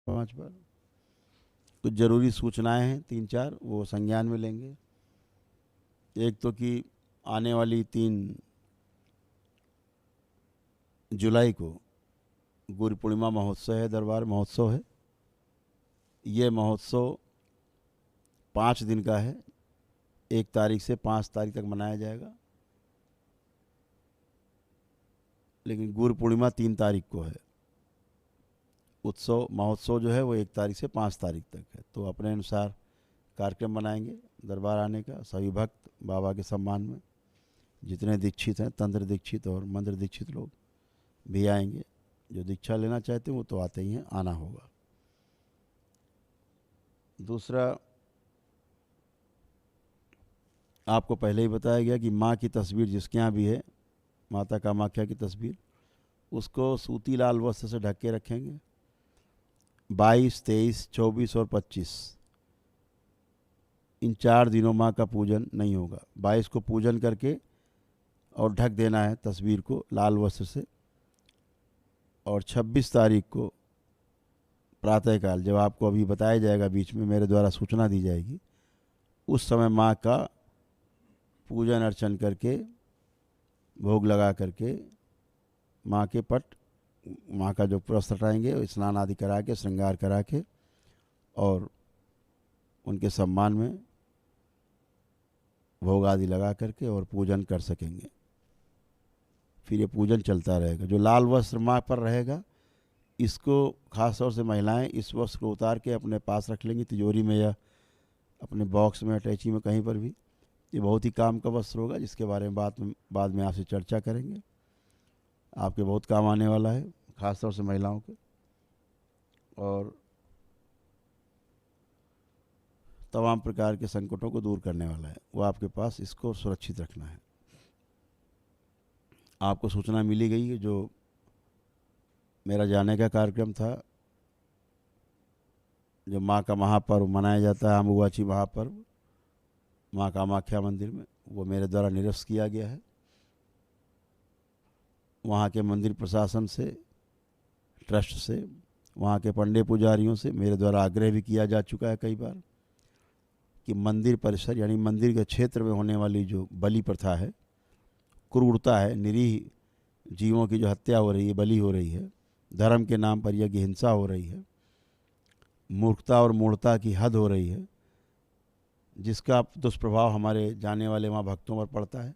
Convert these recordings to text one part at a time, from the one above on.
5 पर कुछ ज़रूरी सूचनाएं हैं 3-4, वो संज्ञान में लेंगे। एक तो कि आने वाली 3 जुलाई को गुरु पूर्णिमा महोत्सव है, दरबार महोत्सव है। ये महोत्सव 5 दिन का है, 1 तारीख से 5 तारीख तक मनाया जाएगा, लेकिन गुरु पूर्णिमा 3 तारीख को है। उत्सव महोत्सव जो है वो 1 तारीख से 5 तारीख तक है। तो अपने अनुसार कार्यक्रम बनाएंगे दरबार आने का। सभी भक्त बाबा के सम्मान में, जितने दीक्षित हैं, तंत्र दीक्षित और मंत्र दीक्षित लोग भी आएंगे। जो दीक्षा लेना चाहते हैं वो तो आते ही हैं, आना होगा। दूसरा, आपको पहले ही बताया गया कि माँ की तस्वीर जिसके यहाँ भी है, माता कामाख्या की तस्वीर, उसको सूती लाल वस्त्र से ढक के रखेंगे। 22, 23, 24 और 25 इन 4 दिनों माँ का पूजन नहीं होगा। 22 को पूजन करके और ढक देना है तस्वीर को लाल वस्त्र से, और 26 तारीख को प्रातःकाल, जब आपको अभी बताया जाएगा, बीच में मेरे द्वारा सूचना दी जाएगी, उस समय माँ का पूजन अर्चन करके, भोग लगा करके, माँ के पट, माँ का जो वस्त्र हटाएंगे, स्नान आदि करा के, श्रृंगार करा के, और उनके सम्मान में भोग आदि लगा करके और पूजन कर सकेंगे। फिर ये पूजन चलता रहेगा। जो लाल वस्त्र माँ पर रहेगा, इसको खास तौर से महिलाएं इस वस्त्र को उतार के अपने पास रख लेंगी, तिजोरी में या अपने बॉक्स में, अटैची में, कहीं पर भी। ये बहुत ही काम का वस्त्र होगा, जिसके बारे में बाद में आपसे चर्चा करेंगे। आपके बहुत काम आने वाला है, खास तौर से महिलाओं के, और तमाम प्रकार के संकटों को दूर करने वाला है। वो आपके पास इसको सुरक्षित रखना है। आपको सूचना मिली गई है। जो मेरा जाने का कार्यक्रम था, जो माँ का महापर्व मनाया जाता है, अम्बुबाची महापर्व, माँ कामाख्या मंदिर में, वो मेरे द्वारा निरस्त किया गया है। वहाँ के मंदिर प्रशासन से, ट्रस्ट से, वहाँ के पंडित पुजारियों से मेरे द्वारा आग्रह भी किया जा चुका है कई बार कि मंदिर परिसर, यानी मंदिर के क्षेत्र में होने वाली जो बलि प्रथा है, क्रूरता है, निरीह जीवों की जो हत्या हो रही है, बलि हो रही है, धर्म के नाम पर यह की हिंसा हो रही है, मूर्खता और मूढ़ता की हद हो रही है, जिसका दुष्प्रभाव हमारे जाने वाले वहाँ भक्तों पर पड़ता है,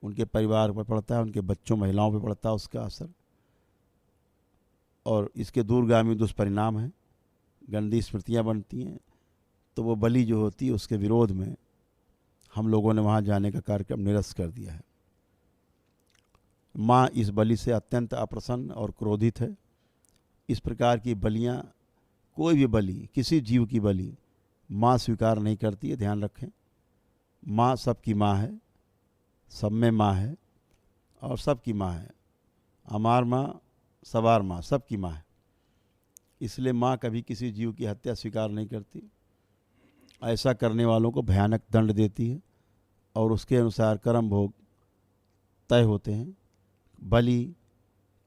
उनके परिवार पर पड़ता है, उनके बच्चों, महिलाओं पर पड़ता है उसका असर, और इसके दूरगामी दुष्परिणाम हैं, गंदी स्मृतियाँ बनती हैं। तो वो बलि जो होती है, उसके विरोध में हम लोगों ने वहाँ जाने का कार्यक्रम निरस्त कर दिया है। माँ इस बलि से अत्यंत अप्रसन्न और क्रोधित है। इस प्रकार की बलियाँ, कोई भी बलि, किसी जीव की बलि माँ स्वीकार नहीं करती है, ध्यान रखें। माँ सबकी माँ है, सब में माँ है, और सबकी माँ है। हमार माँ, सवार माँ, सबकी माँ है। इसलिए माँ कभी किसी जीव की हत्या स्वीकार नहीं करती। ऐसा करने वालों को भयानक दंड देती है, और उसके अनुसार कर्म भोग तय होते हैं। बलि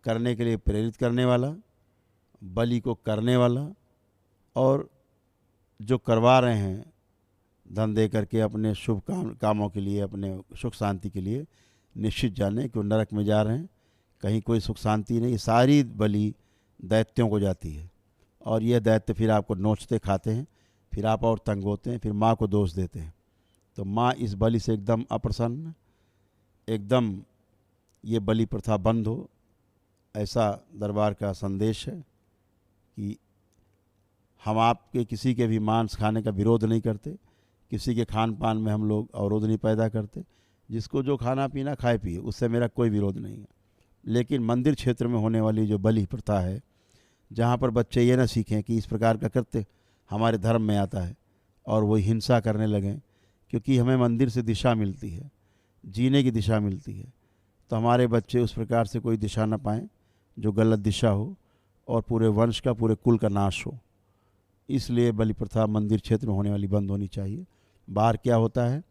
करने के लिए प्रेरित करने वाला, बलि को करने वाला, और जो करवा रहे हैं धन दे करके अपने शुभ कामों के लिए, अपने सुख शांति के लिए, निश्चित जाने कि वो नरक में जा रहे हैं। कहीं कोई सुख शांति नहीं। सारी बलि दैत्यों को जाती है, और ये दैत्य फिर आपको नोचते खाते हैं, फिर आप और तंग होते हैं, फिर माँ को दोष देते हैं। तो माँ इस बलि से एकदम अप्रसन्न, एकदम ये बलि प्रथा बंद हो, ऐसा दरबार का संदेश है कि हम आपके किसी के भी मांस खाने का विरोध नहीं करते, किसी के खान पान में हम लोग अवरोध नहीं पैदा करते। जिसको जो खाना पीना खाए पिए, उससे मेरा कोई विरोध नहीं है। लेकिन मंदिर क्षेत्र में होने वाली जो बलि प्रथा है, जहाँ पर बच्चे ये ना सीखें कि इस प्रकार का कृत्य हमारे धर्म में आता है और वो हिंसा करने लगें, क्योंकि हमें मंदिर से दिशा मिलती है, जीने की दिशा मिलती है। तो हमारे बच्चे उस प्रकार से कोई दिशा ना पाएँ जो गलत दिशा हो, और पूरे वंश का, पूरे कुल का नाश हो। इसलिए बलि प्रथा मंदिर क्षेत्र में होने वाली बंद होनी चाहिए। बाहर क्या होता है,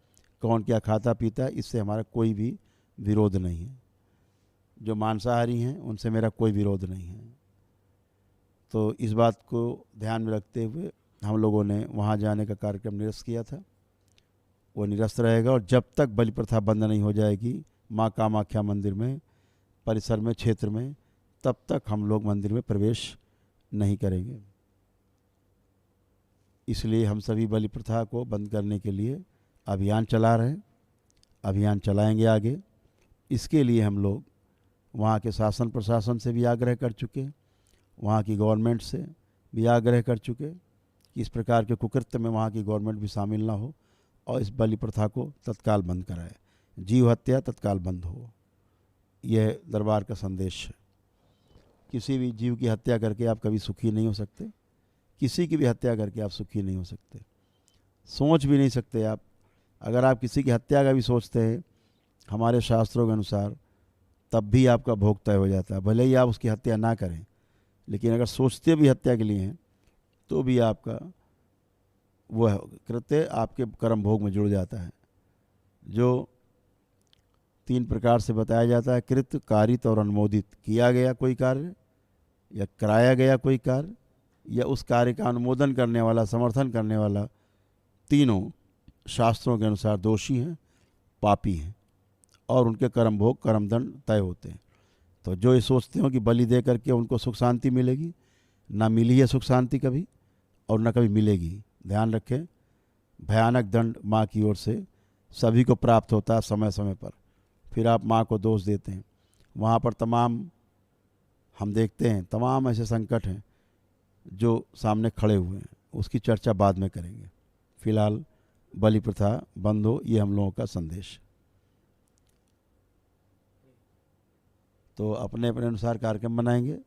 कौन क्या खाता पीता है, इससे हमारा कोई भी विरोध नहीं है। जो मांसाहारी हैं उनसे मेरा कोई विरोध नहीं है। तो इस बात को ध्यान में रखते हुए हम लोगों ने वहाँ जाने का कार्यक्रम निरस्त किया था। वो निरस्त रहेगा और जब तक बलि प्रथा बंद नहीं हो जाएगी माँ कामाख्या मंदिर में, परिसर में, क्षेत्र में, तब तक हम लोग मंदिर में प्रवेश नहीं करेंगे। इसलिए हम सभी बलि प्रथा को बंद करने के लिए अभियान चला रहे हैं, अभियान चलाएंगे आगे। इसके लिए हम लोग वहाँ के शासन प्रशासन से भी आग्रह कर चुके, वहाँ की गवर्नमेंट से भी आग्रह कर चुके कि इस प्रकार के कुकृत्य में वहाँ की गवर्नमेंट भी शामिल ना हो और इस बलि प्रथा को तत्काल बंद कराए, जीव हत्या तत्काल बंद हो। यह दरबार का संदेश है। किसी भी जीव की हत्या करके आप कभी सुखी नहीं हो सकते, किसी की भी हत्या करके आप सुखी नहीं हो सकते, सोच भी नहीं सकते आप। अगर आप किसी की हत्या का भी सोचते हैं हमारे शास्त्रों के अनुसार, तब भी आपका भोग तय हो जाता है। भले ही आप उसकी हत्या ना करें, लेकिन अगर सोचते भी हत्या के लिए हैं तो भी आपका वह कृत्य आपके कर्म भोग में जुड़ जाता है। जो 3 प्रकार से बताया जाता है, कृत, कारित और अनुमोदित। किया गया कोई कार्य या कराया गया कोई कार्य या उस कार्य का अनुमोदन करने वाला, समर्थन करने वाला, तीनों शास्त्रों के अनुसार दोषी हैं, पापी हैं और उनके कर्म भोग, कर्म दंड तय होते हैं। तो जो ये सोचते हो कि बलि दे करके उनको सुख शांति मिलेगी, ना मिली है सुख शांति कभी और ना कभी मिलेगी। ध्यान रखें, भयानक दंड माँ की ओर से सभी को प्राप्त होता है समय समय पर। फिर आप माँ को दोष देते हैं। वहाँ पर तमाम हम देखते हैं तमाम ऐसे संकट हैं जो सामने खड़े हुए हैं, उसकी चर्चा बाद में करेंगे। फिलहाल बलि प्रथा बंद हो, ये हम लोगों का संदेश। तो अपने अपने अनुसार कार्यक्रम बनाएंगे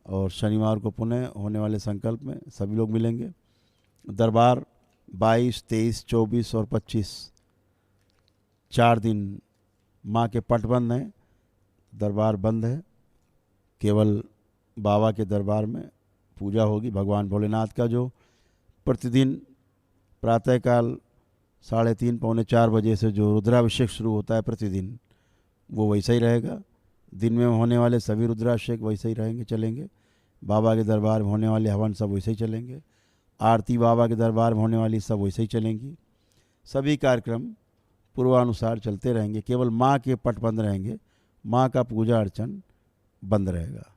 और शनिवार को पुनः होने वाले संकल्प में सभी लोग मिलेंगे। दरबार 22, 23, 24 और 25 4 दिन माँ के पट बंद हैं, दरबार बंद है। केवल बाबा के दरबार में पूजा होगी भगवान भोलेनाथ का, जो प्रतिदिन प्रातःकाल 3:30 पौने 4 बजे से जो रुद्राभिषेक शुरू होता है प्रतिदिन, वो वैसा ही रहेगा। दिन में होने वाले सभी रुद्राभिषेक वैसे ही रहेंगे, चलेंगे। बाबा के दरबार में होने वाले हवन सब वैसे ही चलेंगे। आरती बाबा के दरबार में होने वाली सब वैसे ही चलेंगी। सभी कार्यक्रम पूर्वानुसार चलते रहेंगे। केवल माँ के पट बंद रहेंगे, माँ का पूजा अर्चन बंद रहेगा।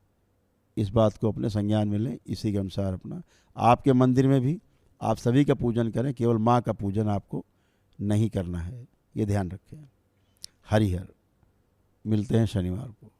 इस बात को अपने संज्ञान में लें। इसी के अनुसार अपना आपके मंदिर में भी आप सभी का पूजन करें, केवल माँ का पूजन आपको नहीं करना है, ये ध्यान रखें। हरिहर। मिलते हैं शनिवार को।